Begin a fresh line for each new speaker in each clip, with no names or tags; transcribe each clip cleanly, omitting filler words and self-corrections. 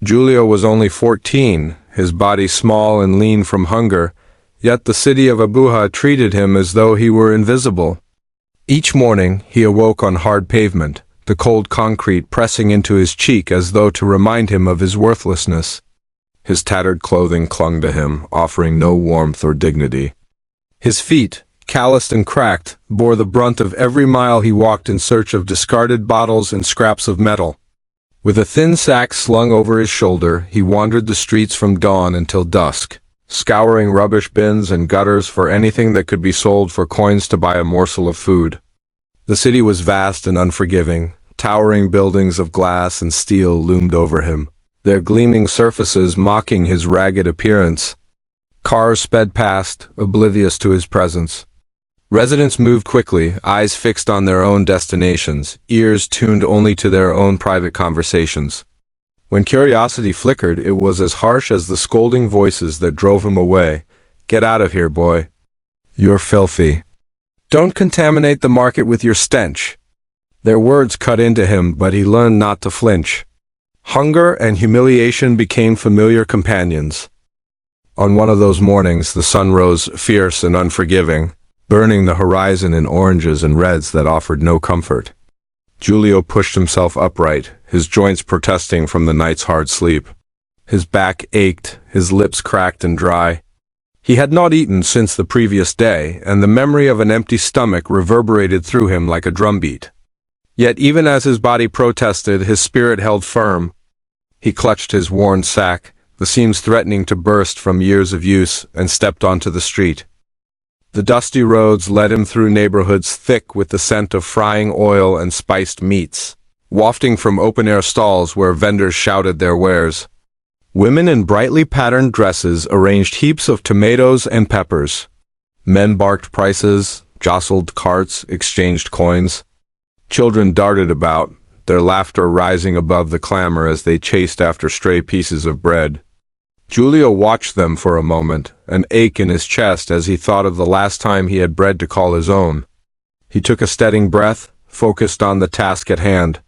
Julio was only 14, his body small and lean from hunger, yet the city of Abuha treated him as though he were invisible. Each morning, he awoke on hard pavement, the cold concrete pressing into his cheek as though to remind him of his worthlessness. His tattered clothing clung to him, offering no warmth or dignity. His feet, calloused and cracked, bore the brunt of every mile he walked in search of discarded bottles and scraps of metal. With a thin sack slung over his shoulder, he wandered the streets from dawn until dusk, scouring rubbish bins and gutters for anything that could be sold for coins to buy a morsel of food. The city was vast and unforgiving. Towering buildings of glass and steel loomed over him, their gleaming surfaces mocking his ragged appearance. Cars sped past, oblivious to his presence. Residents moved quickly, eyes fixed on their own destinations, ears tuned only to their own private conversations. When curiosity flickered, it was as harsh as the scolding voices that drove him away. "Get out of here, boy. You're filthy. Don't contaminate the market with your stench." Their words cut into him, but he learned not to flinch. Hunger and humiliation became familiar companions. On one of those mornings, the sun rose fierce and unforgiving, burning the horizon in oranges and reds that offered no comfort. Julio pushed himself upright, his joints protesting from the night's hard sleep. His back ached, his lips cracked and dry. He had not eaten since the previous day, and the memory of an empty stomach reverberated through him like a drumbeat. Yet even as his body protested, his spirit held firm. He clutched his worn sack, the seams threatening to burst from years of use, and stepped onto the street. The dusty roads led him through neighborhoods thick with the scent of frying oil and spiced meats, wafting from open-air stalls where vendors shouted their wares. Women in brightly patterned dresses arranged heaps of tomatoes and peppers. Men barked prices, jostled carts, exchanged coins. Children darted about, their laughter rising above the clamor as they chased after stray pieces of bread. Julio watched them for a moment, an ache in his chest as he thought of the last time he had bread to call his own. He took a steadying breath, focused on the task at hand.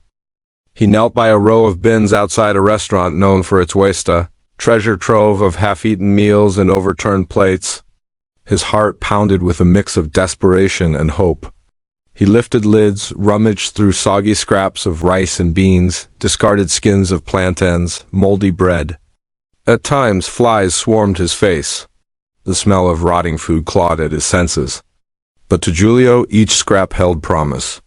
He knelt by a row of bins outside a restaurant known for its wasta, treasure trove of half-eaten meals and overturned plates. His heart pounded with a mix of desperation and hope. He lifted lids, rummaged through soggy scraps of rice and beans, discarded skins of plantains, moldy bread. At times, flies swarmed his face. The smell of rotting food clawed at his senses. But to Julio, each scrap held promise.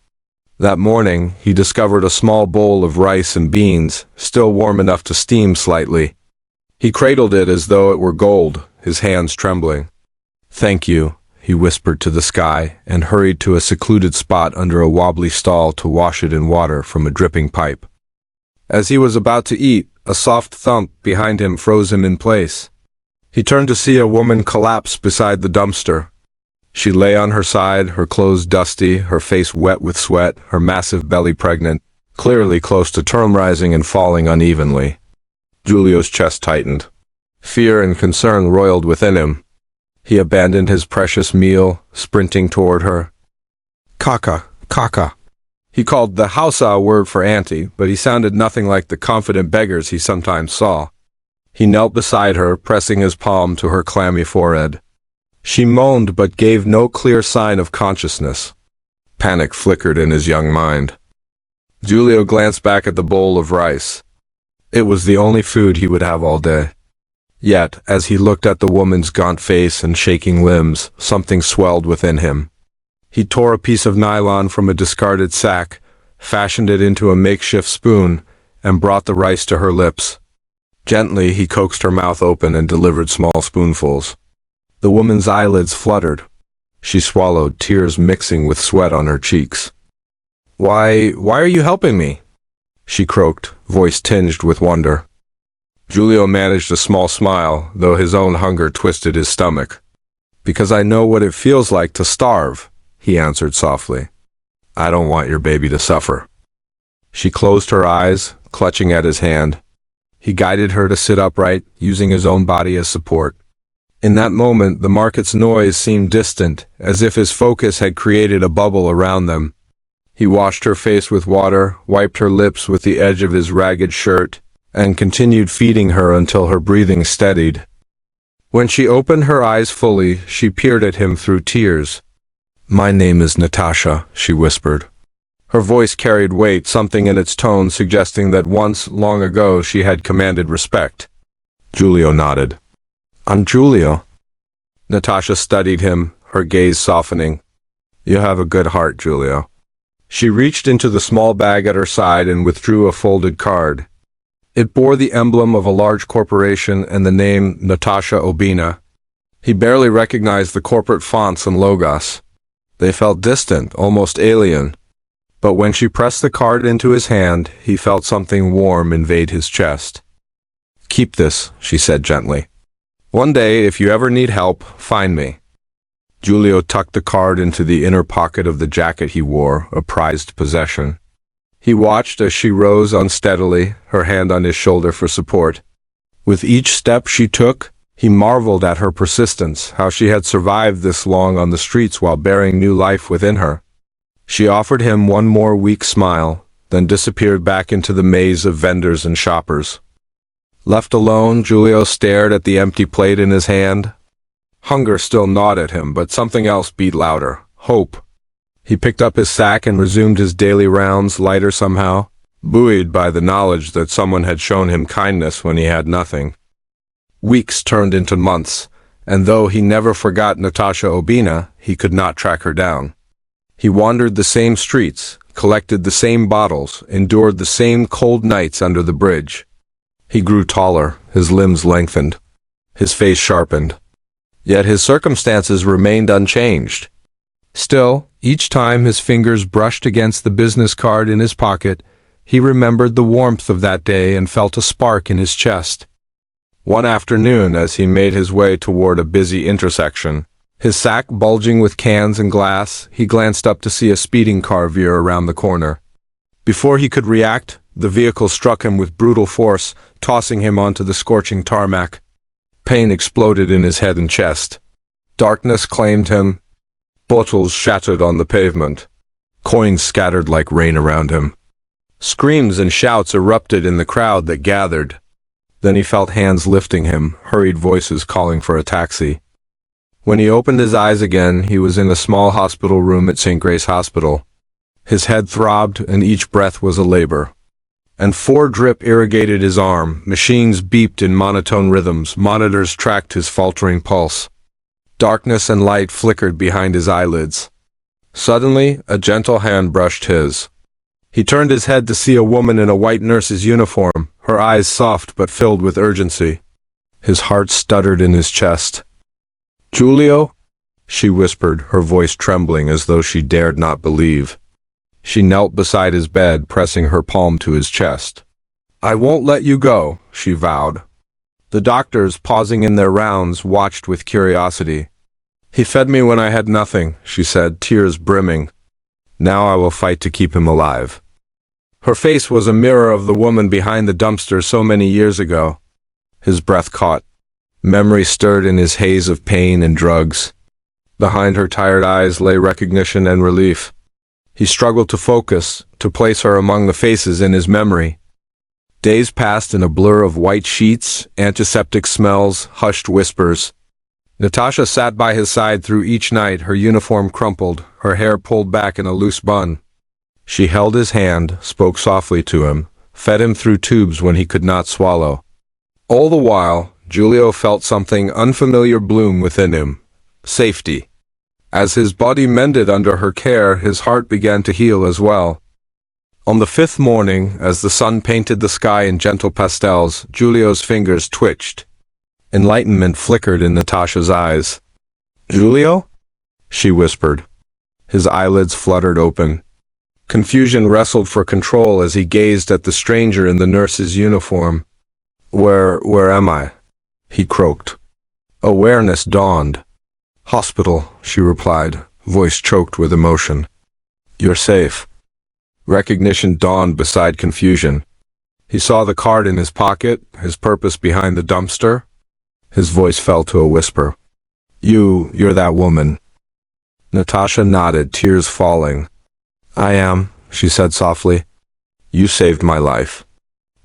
That morning, he discovered a small bowl of rice and beans, still warm enough to steam slightly. He cradled it as though it were gold, his hands trembling. "Thank you," he whispered to the sky, and hurried to a secluded spot under a wobbly stall to wash it in water from a dripping pipe. As he was about to eat, a soft thump behind him froze him in place. He turned to see a woman collapse beside the dumpster. She lay on her side, her clothes dusty, her face wet with sweat, her massive belly pregnant, clearly close to term rising and falling unevenly. Julio's chest tightened. Fear and concern roiled within him. He abandoned his precious meal, sprinting toward her. "Kaka, Kaka." He called the Hausa word for auntie, but he sounded nothing like the confident beggars he sometimes saw. He knelt beside her, pressing his palm to her clammy forehead. She moaned but gave no clear sign of consciousness. Panic flickered in his young mind. Julio glanced back at the bowl of rice. It was the only food he would have all day. Yet, as he looked at the woman's gaunt face and shaking limbs, something swelled within him. He tore a piece of nylon from a discarded sack, fashioned it into a makeshift spoon, and brought the rice to her lips. Gently, he coaxed her mouth open and delivered small spoonfuls. The woman's eyelids fluttered. She swallowed, tears mixing with sweat on her cheeks. Why are you helping me?" she croaked, voice tinged with wonder. Julio managed a small smile, though his own hunger twisted his stomach. "Because I know what it feels like to starve," he answered softly. "I don't want your baby to suffer." She closed her eyes, clutching at his hand. He guided her to sit upright, using his own body as support. In that moment, the market's noise seemed distant, as if his focus had created a bubble around them. He washed her face with water, wiped her lips with the edge of his ragged shirt, and continued feeding her until her breathing steadied. When she opened her eyes fully, she peered at him through tears. "My name is Natasha," she whispered. Her voice carried weight, something in its tone suggesting that once, long ago, she had commanded respect. Julio nodded. "I'm Julio." Natasha studied him, her gaze softening. "You have a good heart, Julio." She reached into the small bag at her side and withdrew a folded card. It bore the emblem of a large corporation and the name Natasha Obina. He barely recognized the corporate fonts and logos. They felt distant, almost alien. But when she pressed the card into his hand, he felt something warm invade his chest. "Keep this," she said gently. "One day, if you ever need help, find me." Julio tucked the card into the inner pocket of the jacket he wore, a prized possession. He watched as she rose unsteadily, her hand on his shoulder for support. With each step she took, he marveled at her persistence, how she had survived this long on the streets while bearing new life within her. She offered him one more weak smile, then disappeared back into the maze of vendors and shoppers. Left alone, Julio stared at the empty plate in his hand. Hunger still gnawed at him, but something else beat louder: hope. He picked up his sack and resumed his daily rounds, lighter somehow, buoyed by the knowledge that someone had shown him kindness when he had nothing. Weeks turned into months, and though he never forgot Natasha Obina, he could not track her down. He wandered the same streets, collected the same bottles, endured the same cold nights under the bridge. He grew taller, his limbs lengthened, his face sharpened. Yet his circumstances remained unchanged. Still, each time his fingers brushed against the business card in his pocket, he remembered the warmth of that day and felt a spark in his chest. One afternoon, as he made his way toward a busy intersection, his sack bulging with cans and glass, he glanced up to see a speeding car veer around the corner. Before he could react, the vehicle struck him with brutal force, tossing him onto the scorching tarmac. Pain exploded in his head and chest. Darkness claimed him. Bottles shattered on the pavement. Coins scattered like rain around him. Screams and shouts erupted in the crowd that gathered. Then he felt hands lifting him, hurried voices calling for a taxi. When he opened his eyes again, he was in a small hospital room at St. Grace Hospital. His head throbbed, and each breath was a labor. And 4-drip irrigated his arm, machines beeped in monotone rhythms, monitors tracked his faltering pulse. Darkness and light flickered behind his eyelids. Suddenly, a gentle hand brushed his. He turned his head to see a woman in a white nurse's uniform, her eyes soft but filled with urgency. His heart stuttered in his chest. "Julio?" she whispered, her voice trembling as though she dared not believe. She knelt beside his bed, pressing her palm to his chest. "I won't let you go," she vowed. The doctors, pausing in their rounds, watched with curiosity. "He fed me when I had nothing," she said, tears brimming. "Now I will fight to keep him alive." Her face was a mirror of the woman behind the dumpster so many years ago. His breath caught. Memory stirred in his haze of pain and drugs. Behind her tired eyes lay recognition and relief. He struggled to focus, to place her among the faces in his memory. Days passed in a blur of white sheets, antiseptic smells, hushed whispers. Natasha sat by his side through each night, her uniform crumpled, her hair pulled back in a loose bun. She held his hand, spoke softly to him, fed him through tubes when he could not swallow. All the while, Julio felt something unfamiliar bloom within him: safety. As his body mended under her care, his heart began to heal as well. On the 5th morning, as the sun painted the sky in gentle pastels, Julio's fingers twitched. Enlightenment flickered in Natasha's eyes. "Julio?" she whispered. His eyelids fluttered open. Confusion wrestled for control as he gazed at the stranger in the nurse's uniform. Where am I?" he croaked. Awareness dawned. "Hospital," she replied, voice choked with emotion. "You're safe." Recognition dawned beside confusion. He saw the card in his pocket, his purpose behind the dumpster. His voice fell to a whisper. You're that woman." Natasha nodded, tears falling. "I am," she said softly. "You saved my life."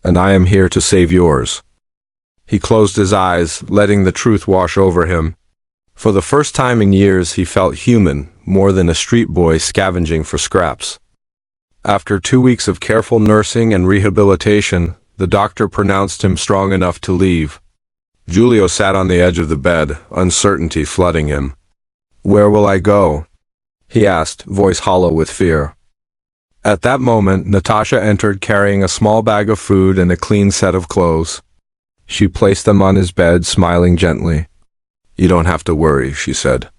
and I am here to save yours. He closed his eyes, letting the truth wash over him. For the first time in years he felt human, more than a street boy scavenging for scraps. After 2 weeks of careful nursing and rehabilitation, the doctor pronounced him strong enough to leave. Julio sat on the edge of the bed, uncertainty flooding him. "Where will I go?" he asked, voice hollow with fear. At that moment, Natasha entered carrying a small bag of food and a clean set of clothes. She placed them on his bed, smiling gently. "You don't have to worry," she said.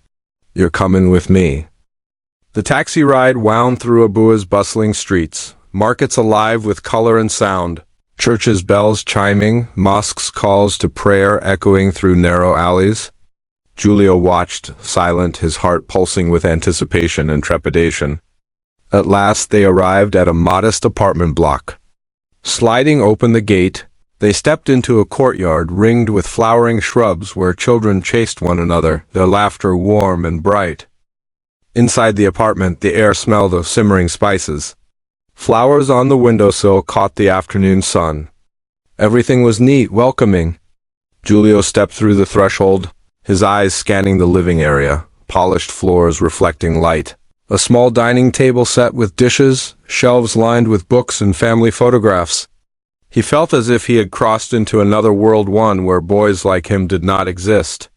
"You're coming with me." The taxi ride wound through Abuha's bustling streets, markets alive with color and sound, churches' bells chiming, mosques' calls to prayer echoing through narrow alleys. Julio watched, silent, his heart pulsing with anticipation and trepidation. At last they arrived at a modest apartment block. Sliding open the gate, they stepped into a courtyard ringed with flowering shrubs where children chased one another, their laughter warm and bright. Inside the apartment, the air smelled of simmering spices. Flowers on the windowsill caught the afternoon sun. Everything was neat, welcoming. Julio stepped through the threshold, his eyes scanning the living area, polished floors reflecting light. A small dining table set with dishes, shelves lined with books and family photographs. He felt as if he had crossed into another world, one where boys like him did not exist.